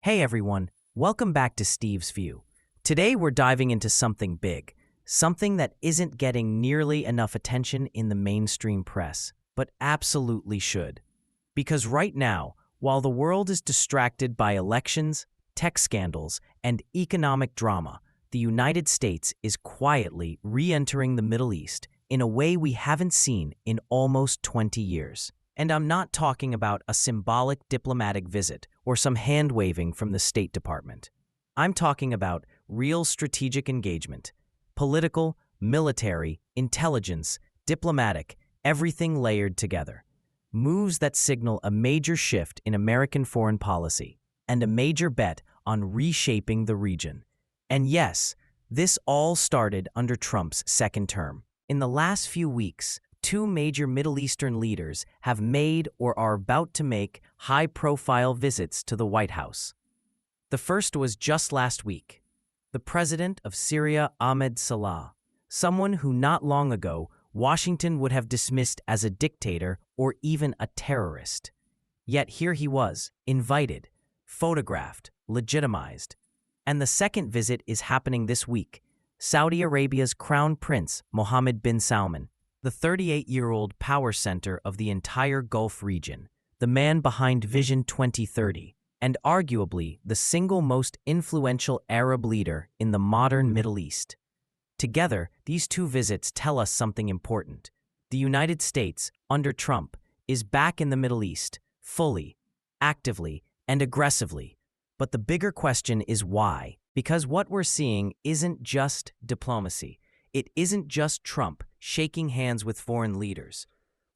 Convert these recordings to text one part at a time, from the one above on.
Hey everyone, welcome back to Steve's View. Today we're diving into something big, something that isn't getting nearly enough attention in the mainstream press, but absolutely should. Because right now, while the world is distracted by elections, tech scandals, and economic drama, the United States is quietly re-entering the Middle East in a way we haven't seen in almost 20 years. And I'm not talking about a symbolic diplomatic visit or some hand-waving from the State Department. I'm talking about real strategic engagement, political, military, intelligence, diplomatic, everything layered together. Moves that signal a major shift in American foreign policy and a major bet on reshaping the region. And yes, this all started under Trump's second term. In the last few weeks, two major Middle Eastern leaders have made or are about to make high-profile visits to the White House. The first was just last week. The president of Syria, Ahmed Salah, someone who not long ago Washington would have dismissed as a dictator or even a terrorist. Yet here he was, invited, photographed, legitimized. And the second visit is happening this week. Saudi Arabia's Crown Prince, Mohammed bin Salman, the 38-year-old power center of the entire Gulf region, the man behind Vision 2030, and arguably the single most influential Arab leader in the modern Middle East. Together, these two visits tell us something important. The United States, under Trump, is back in the Middle East, fully, actively, and aggressively. But the bigger question is why? Because what we're seeing isn't just diplomacy. It isn't just Trump shaking hands with foreign leaders.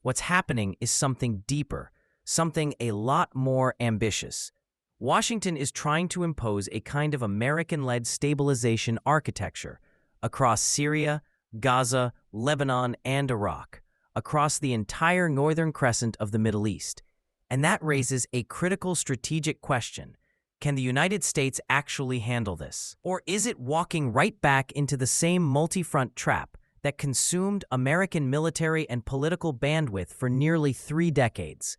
What's happening is something deeper, something a lot more ambitious. Washington is trying to impose a kind of American-led stabilization architecture across Syria, Gaza, Lebanon, and Iraq, across the entire northern crescent of the Middle East. And that raises a critical strategic question. Can the United States actually handle this? Or is it walking right back into the same multi-front trap that consumed American military and political bandwidth for nearly 3 decades?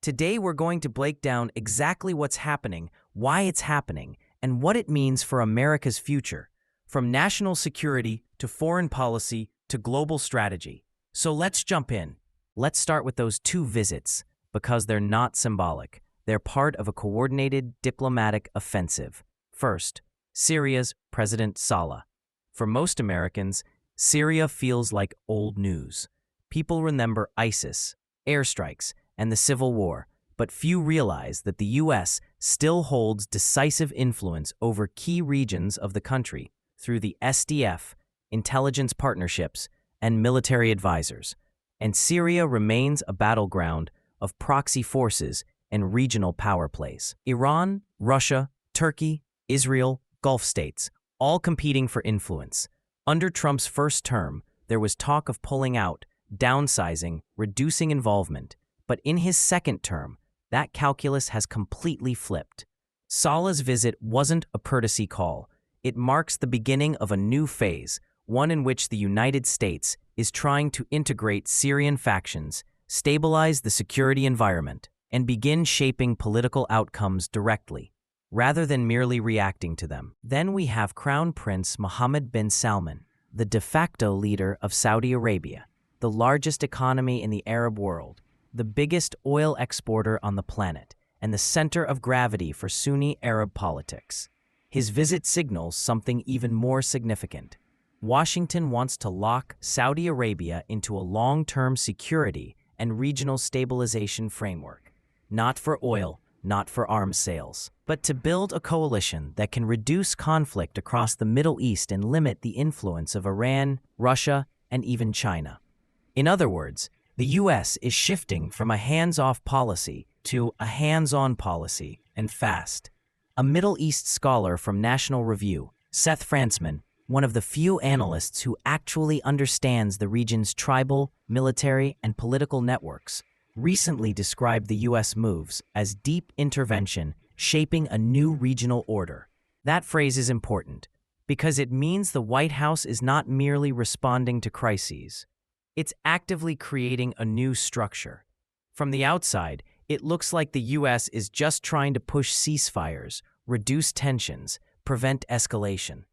Today we're going to break down exactly what's happening, why it's happening, and what it means for America's future, from national security to foreign policy to global strategy. So let's jump in. Let's start with those two visits, because they're not symbolic. They're part of a coordinated diplomatic offensive. First, Syria's President Saleh. For most Americans, Syria feels like old news. People remember ISIS, airstrikes, and the civil war, but few realize that the U.S. still holds decisive influence over key regions of the country through the SDF, intelligence partnerships, and military advisors. And Syria remains a battleground of proxy forces and regional power plays. Iran, Russia, Turkey, Israel, Gulf states, all competing for influence. Under Trump's first term, there was talk of pulling out, downsizing, reducing involvement. But in his second term, that calculus has completely flipped. Saleh's visit wasn't a courtesy call. It marks the beginning of a new phase, one in which the United States is trying to integrate Syrian factions, stabilize the security environment, and begin shaping political outcomes directly, rather than merely reacting to them. Then we have Crown Prince Mohammed bin Salman, the de facto leader of Saudi Arabia, the largest economy in the Arab world, the biggest oil exporter on the planet, and the center of gravity for Sunni Arab politics. His visit signals something even more significant. Washington wants to lock Saudi Arabia into a long-term security and regional stabilization framework. Not for oil, not for arms sales, but to build a coalition that can reduce conflict across the Middle East and limit the influence of Iran, Russia, and even China. In other words, the U.S. is shifting from a hands-off policy to a hands-on policy, and fast. A Middle East scholar from National Review, Seth Frantzman, one of the few analysts who actually understands the region's tribal, military, and political networks, recently described the U.S. moves as deep intervention shaping a new regional order. That phrase is important because it means the White House is not merely responding to crises. It's actively creating a new structure. From the outside, it looks like the U.S. is just trying to push ceasefires, reduce tensions, prevent escalation.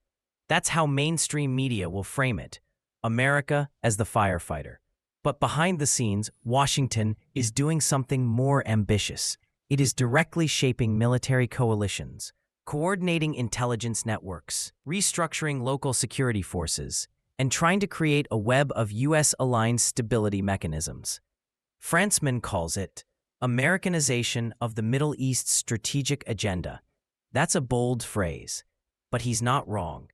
That's how mainstream media will frame it. America as the firefighter. But behind the scenes, Washington is doing something more ambitious. It is directly shaping military coalitions, coordinating intelligence networks, restructuring local security forces, and trying to create a web of U.S.-aligned stability mechanisms. Frantzman calls it Americanization of the Middle East's strategic agenda. That's a bold phrase, but he's not wrong.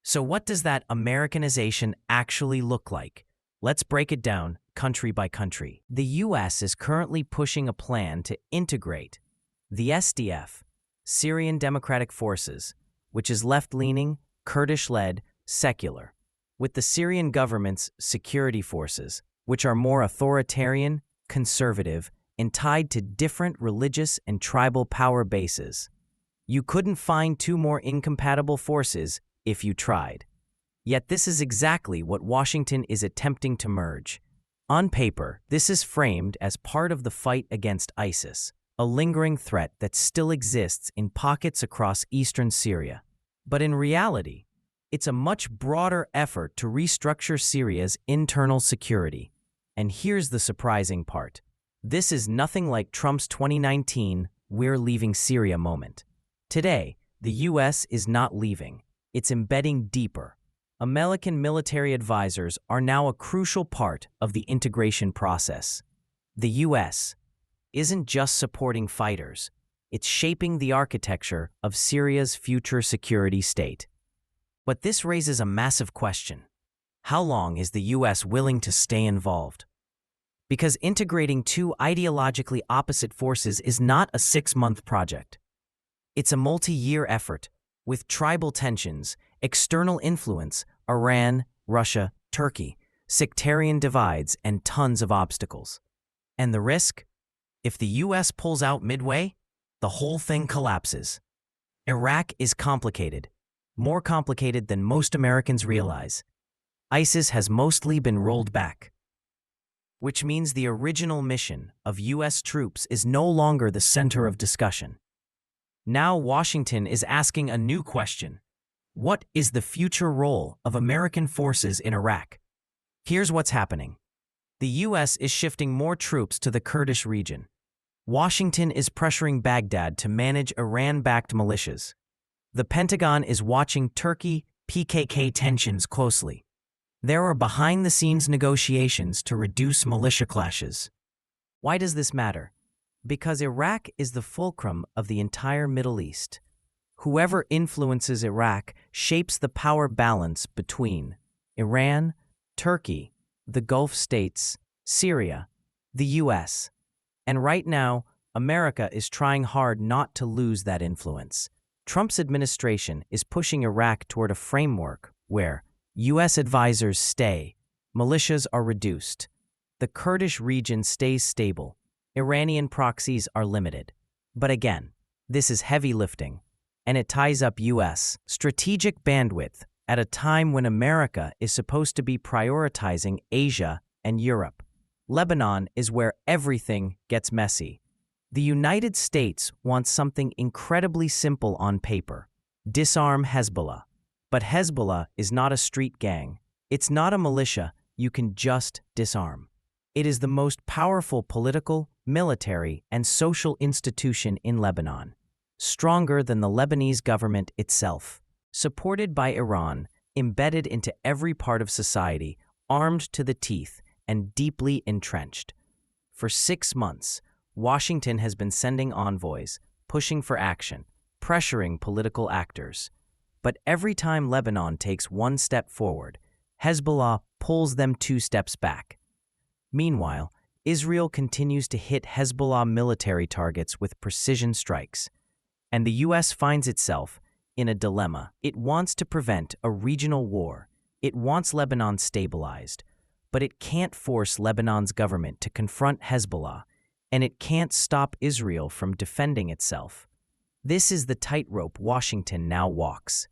So what does that Americanization actually look like? Let's break it down country by country. The U.S. is currently pushing a plan to integrate the SDF, Syrian Democratic Forces, which is left-leaning, Kurdish-led, secular, with the Syrian government's security forces, which are more authoritarian, conservative, and tied to different religious and tribal power bases. You couldn't find two more incompatible forces if you tried. Yet this is exactly what Washington is attempting to merge. On paper, this is framed as part of the fight against ISIS, a lingering threat that still exists in pockets across eastern Syria. But in reality, it's a much broader effort to restructure Syria's internal security. And here's the surprising part. This is nothing like Trump's 2019 "we're leaving Syria" moment. Today, the U.S. is not leaving. It's embedding deeper. American military advisors are now a crucial part of the integration process. The U.S. isn't just supporting fighters. It's shaping the architecture of Syria's future security state. But this raises a massive question. How long is the U.S. willing to stay involved? Because integrating two ideologically opposite forces is not a 6-month project. It's a multi-year effort, with tribal tensions, external influence, Iran, Russia, Turkey, sectarian divides, and tons of obstacles. And the risk? If the U.S. pulls out midway, the whole thing collapses. Iraq is complicated, more complicated than most Americans realize. ISIS has mostly been rolled back, which means the original mission of U.S. troops is no longer the center of discussion. Now Washington is asking a new question. What is the future role of American forces in Iraq? Here's what's happening. The U.S. is shifting more troops to the Kurdish region. Washington is pressuring Baghdad to manage Iran-backed militias. The Pentagon is watching Turkey-PKK tensions closely. There are behind-the-scenes negotiations to reduce militia clashes. Why does this matter? Because Iraq is the fulcrum of the entire Middle East. Whoever influences Iraq shapes the power balance between Iran, Turkey, the Gulf states, Syria, the U.S. And right now, America is trying hard not to lose that influence. Trump's administration is pushing Iraq toward a framework where U.S. advisors stay, militias are reduced, the Kurdish region stays stable, Iranian proxies are limited. But again, this is heavy lifting, and it ties up U.S. strategic bandwidth at a time when America is supposed to be prioritizing Asia and Europe. Lebanon is where everything gets messy. The United States wants something incredibly simple on paper: disarm Hezbollah. But Hezbollah is not a street gang. It's not a militia you can just disarm. It is the most powerful political, military, and social institution in Lebanon, stronger than the Lebanese government itself, supported by Iran, embedded into every part of society, armed to the teeth, and deeply entrenched. For 6 months, Washington has been sending envoys, pushing for action, pressuring political actors. But every time Lebanon takes one step forward, Hezbollah pulls them 2 steps back. Meanwhile, Israel continues to hit Hezbollah military targets with precision strikes. And the U.S. finds itself in a dilemma. It wants to prevent a regional war. It wants Lebanon stabilized. But it can't force Lebanon's government to confront Hezbollah, and it can't stop Israel from defending itself. This is the tightrope Washington now walks.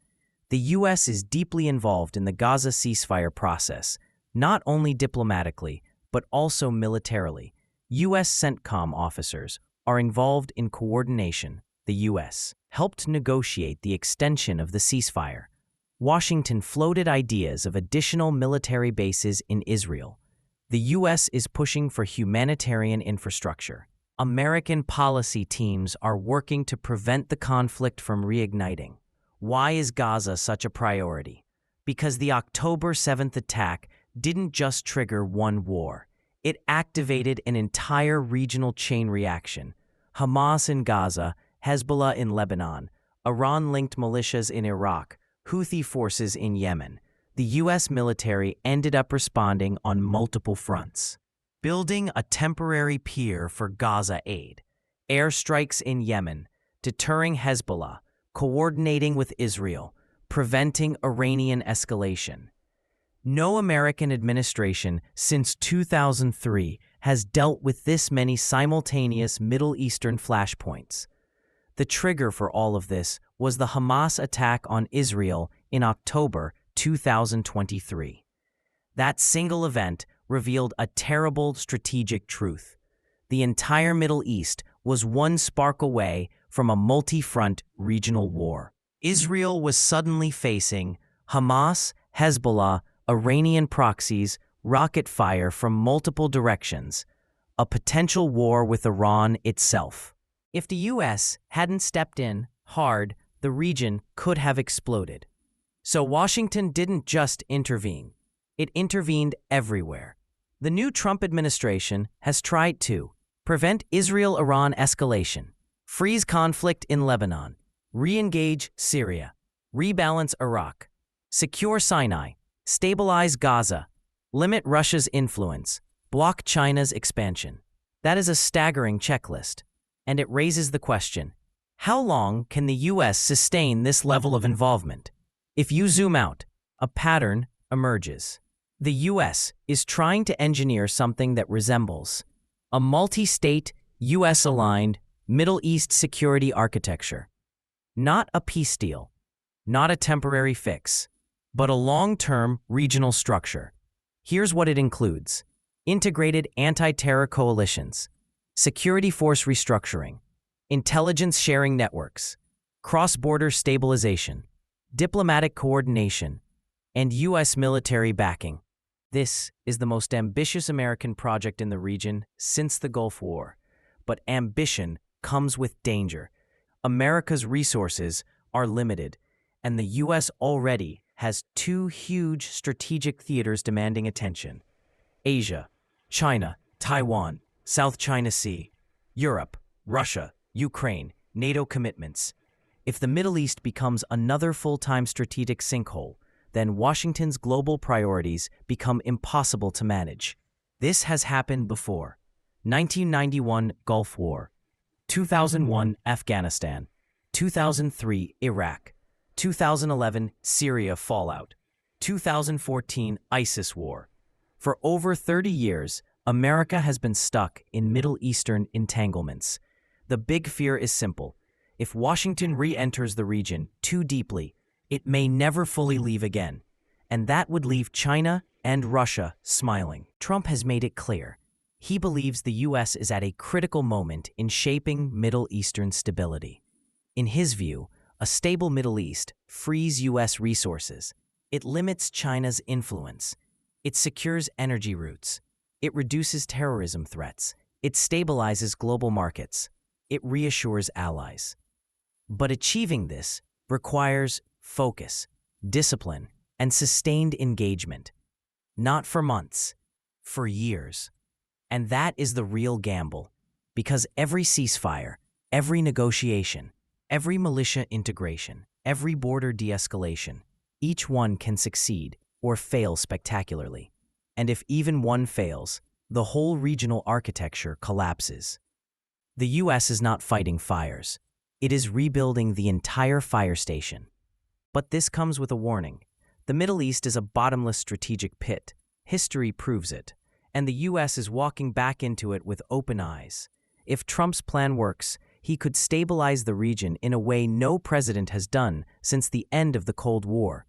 The U.S. is deeply involved in the Gaza ceasefire process, not only diplomatically, but also militarily. U.S. CENTCOM officers are involved in coordination. The U.S. helped negotiate the extension of the ceasefire. Washington floated ideas of additional military bases in Israel. The U.S. is pushing for humanitarian infrastructure. American policy teams are working to prevent the conflict from reigniting. Why is Gaza such a priority? Because the October 7th attack didn't just trigger one war. It activated an entire regional chain reaction. Hamas in Gaza, Hezbollah in Lebanon, Iran-linked militias in Iraq, Houthi forces in Yemen. The U.S. military ended up responding on multiple fronts. Building a temporary pier for Gaza aid, airstrikes in Yemen, deterring Hezbollah, coordinating with Israel, preventing Iranian escalation. No American administration since 2003 has dealt with this many simultaneous Middle Eastern flashpoints. The trigger for all of this was the Hamas attack on Israel in October 2023. That single event revealed a terrible strategic truth. The entire Middle East was one spark away from a multi-front regional war. Israel was suddenly facing Hamas, Hezbollah, Iranian proxies, rocket fire from multiple directions, a potential war with Iran itself. If the U.S. hadn't stepped in hard, the region could have exploded. So Washington didn't just intervene. It intervened everywhere. The new Trump administration has tried to prevent Israel-Iran escalation, freeze conflict in Lebanon, re-engage Syria, rebalance Iraq, secure Sinai, stabilize Gaza, limit Russia's influence, block China's expansion. That is a staggering checklist, and it raises the question, how long can the U.S. sustain this level of involvement? If you zoom out, a pattern emerges. The U.S. is trying to engineer something that resembles a multi-state, U.S.-aligned Middle East security architecture. Not a peace deal, not a temporary fix, but a long-term regional structure. Here's what it includes: integrated anti-terror coalitions, security force restructuring, intelligence sharing networks, cross-border stabilization, diplomatic coordination, and U.S. military backing. This is the most ambitious American project in the region since the Gulf War. But ambition comes with danger. America's resources are limited, and the U.S. already has two huge strategic theaters demanding attention: Asia, China, Taiwan, South China Sea, Europe, Russia, Ukraine, NATO commitments. If the Middle East becomes another full-time strategic sinkhole, then Washington's global priorities become impossible to manage. This has happened before. 1991 Gulf War, 2001 Afghanistan, 2003 Iraq, 2011 Syria fallout, 2014 ISIS war. For over 30 years, America has been stuck in Middle Eastern entanglements. The big fear is simple. If Washington re-enters the region too deeply, it may never fully leave again. And that would leave China and Russia smiling. Trump has made it clear. He believes the U.S. is at a critical moment in shaping Middle Eastern stability. In his view, a stable Middle East frees U.S. resources. It limits China's influence. It secures energy routes. It reduces terrorism threats. It stabilizes global markets. It reassures allies. But achieving this requires focus, discipline, and sustained engagement. Not for months, for years. And that is the real gamble, because every ceasefire, every negotiation, every militia integration, every border de-escalation, each one can succeed or fail spectacularly. And if even one fails, the whole regional architecture collapses. The U.S. is not fighting fires. It is rebuilding the entire fire station. But this comes with a warning. The Middle East is a bottomless strategic pit. History proves it. And the U.S. is walking back into it with open eyes. If Trump's plan works, he could stabilize the region in a way no president has done since the end of the Cold War.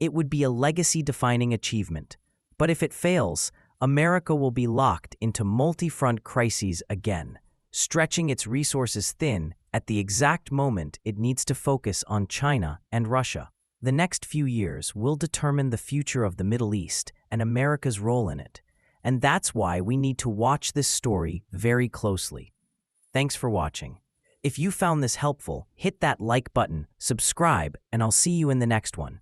It would be a legacy-defining achievement. But if it fails, America will be locked into multi-front crises again, stretching its resources thin at the exact moment it needs to focus on China and Russia. The next few years will determine the future of the Middle East and America's role in it. And that's why we need to watch this story very closely. Thanks for watching. If you found this helpful, hit that like button, subscribe, and I'll see you in the next one.